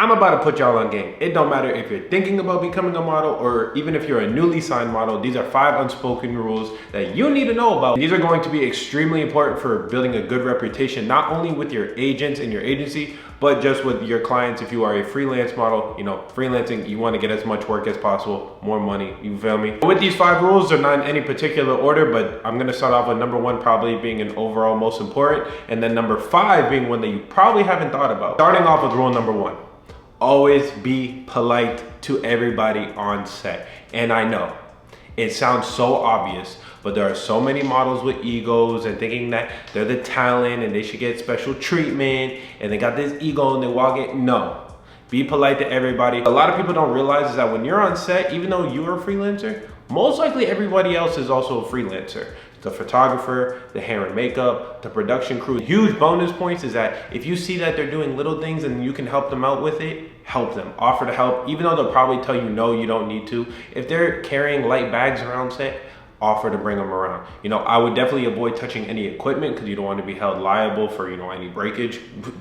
I'm about to put y'all on game. It don't matter if you're thinking about becoming a model or even if you're a newly signed model. These are 5 unspoken rules that you need to know about. These are going to be extremely important for building a good reputation, not only with your agents and your agency, but just with your clients. If you are a freelance model, you know, freelancing, you want to get as much work as possible, more money, you feel me? With these 5 rules, they're not in any particular order, but I'm gonna start off with number 1 probably being an overall most important, and then number 5 being one that you probably haven't thought about. Starting off with rule number 1. Always be polite to everybody on set. And I know it sounds so obvious, but there are so many models with egos and thinking that they're the talent and they should get special treatment and they got this ego and they walk in. No, be polite to everybody. A lot of people don't realize is that when you're on set, even though you're a freelancer, most likely everybody else is also a freelancer. The photographer, the hair and makeup, the production crew. Huge bonus points is that if you see that they're doing little things and you can help them out with it, help them, offer to help, even though they'll probably tell you no, you don't need to. If they're carrying light bags around set, offer to bring them around. You know, I would definitely avoid touching any equipment because you don't want to be held liable for, you know, any breakage.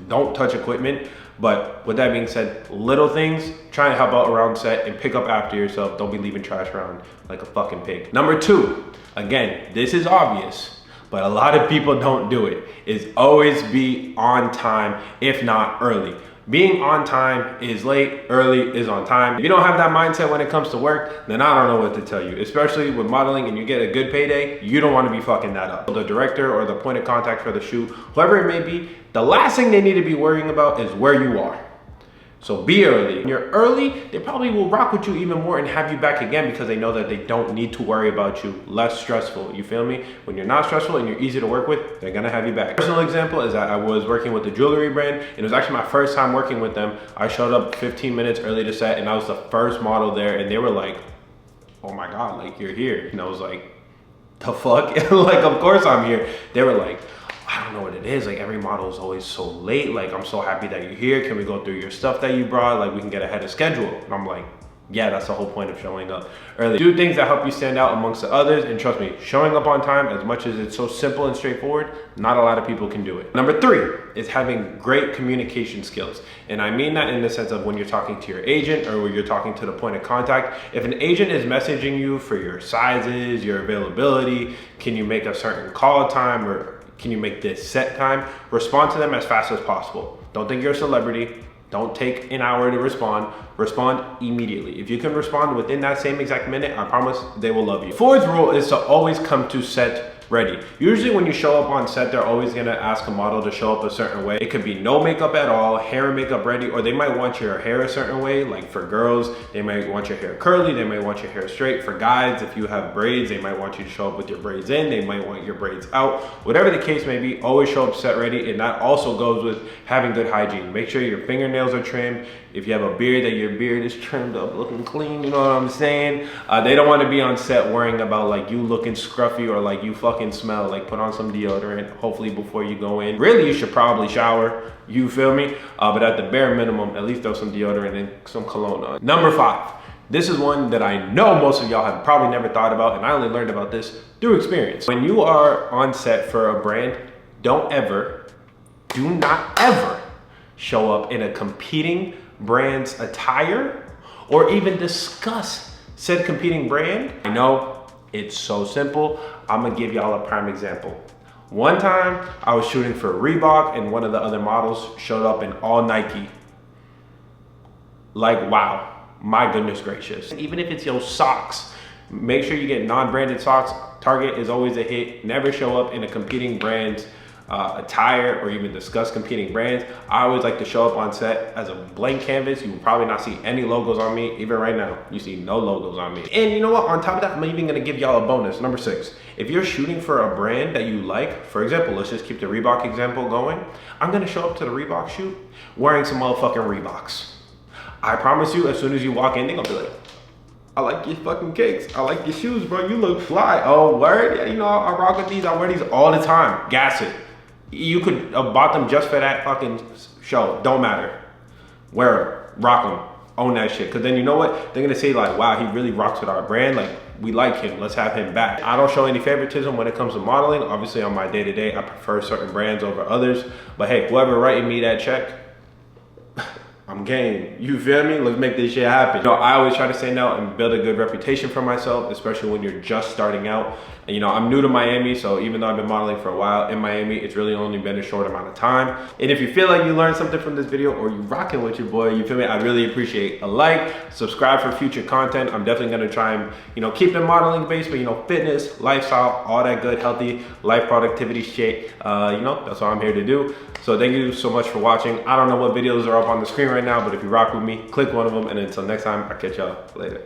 Don't touch equipment. But with that being said, little things, try and help out around set and pick up after yourself. Don't be leaving trash around like a fucking pig. Number 2, again, this is obvious, but a lot of people don't do it, is always be on time, if not early. Being on time is late, early is on time. If you don't have that mindset when it comes to work, then I don't know what to tell you. Especially with modeling and you get a good payday, you don't want to be fucking that up. The director or the point of contact for the shoot, whoever it may be, the last thing they need to be worrying about is where you are. So be early. When you're early, they probably will rock with you even more and have you back again because they know that they don't need to worry about you. Less stressful, you feel me? When you're not stressful and you're easy to work with, they're gonna have you back. Personal example is that I was working with the jewelry brand and it was actually my first time working with them. I showed up 15 minutes early to set and I was the first model there and they were like, oh my God, like you're here. And I was like, the fuck? Like, of course I'm here. They were like, I don't know what it is. Like every model is always so late. Like, I'm so happy that you're here. Can we go through your stuff that you brought? Like we can get ahead of schedule. And I'm like, yeah, that's the whole point of showing up early. Do things that help you stand out amongst the others. And trust me, showing up on time, as much as it's so simple and straightforward, not a lot of people can do it. Number 3 is having great communication skills. And I mean that in the sense of when you're talking to your agent or when you're talking to the point of contact. If an agent is messaging you for your sizes, your availability, can you make a certain call time or can you make this set time? Respond to them as fast as possible. Don't think you're a celebrity. Don't take an hour to respond. Respond immediately. If you can respond within that same exact minute, I promise they will love you. 4th rule is to always come to set ready. Usually when you show up on set, they're always gonna ask a model to show up a certain way. It could be no makeup at all, hair and makeup ready, or they might want your hair a certain way. Like for girls, they might want your hair curly, they might want your hair straight. For guys, if you have braids, they might want you to show up with your braids in, they might want your braids out. Whatever the case may be, always show up set ready, and that also goes with having good hygiene. Make sure your fingernails are trimmed. If you have a beard, that your beard is trimmed up, looking clean, you know what I'm saying? They don't want to be on set worrying about like you looking scruffy or like you fucking smell. Like put on some deodorant, hopefully before you go in. Really, you should probably shower, you feel me? But at the bare minimum, at least throw some deodorant and some cologne on. Number 5. This is one that I know most of y'all have probably never thought about, and I only learned about this through experience. When you are on set for a brand, do not ever show up in a competing brand's attire or even discuss said competing brand. I know it's so simple. I'm gonna give y'all a prime example. One time I was shooting for Reebok and one of the other models showed up in all Nike. Like, wow, my goodness gracious. Even if it's your socks, make sure you get non-branded socks. Target is always a hit. Never show up in a competing brand's attire or even discuss competing brands. I always like to show up on set as a blank canvas. You will probably not see any logos on me. Even right now, you see no logos on me. And you know what? On top of that, I'm even gonna give y'all a bonus. Number 6, if you're shooting for a brand that you like, for example, let's just keep the Reebok example going. I'm gonna show up to the Reebok shoot wearing some motherfucking Reeboks. I promise you, as soon as you walk in, they're gonna be like, I like your fucking kicks. I like your shoes, bro. You look fly. Oh, word? Yeah, you know, I rock with these. I wear these all the time. Gas it. You could have bought them just for that fucking show. Don't matter. Wear them. Rock them. Own that shit. Because then you know what? They're going to say like, wow, he really rocks with our brand. Like, we like him. Let's have him back. I don't show any favoritism when it comes to modeling. Obviously, on my day-to-day, I prefer certain brands over others. But hey, whoever writing me that check, I'm game. You feel me? Let's make this shit happen. You know, I always try to stand out and build a good reputation for myself, especially when you're just starting out. And you know, I'm new to Miami, so even though I've been modeling for a while in Miami, it's really only been a short amount of time. And if you feel like you learned something from this video or you rocking with your boy, you feel me? I'd really appreciate a like, subscribe for future content. I'm definitely gonna try and, you know, keep it modeling based, but you know, fitness, lifestyle, all that good, healthy life productivity shit. You know, that's what I'm here to do. So thank you so much for watching. I don't know what videos are up on the screen right now, but if you rock with me, click one of them. And until next time, I'll catch y'all later.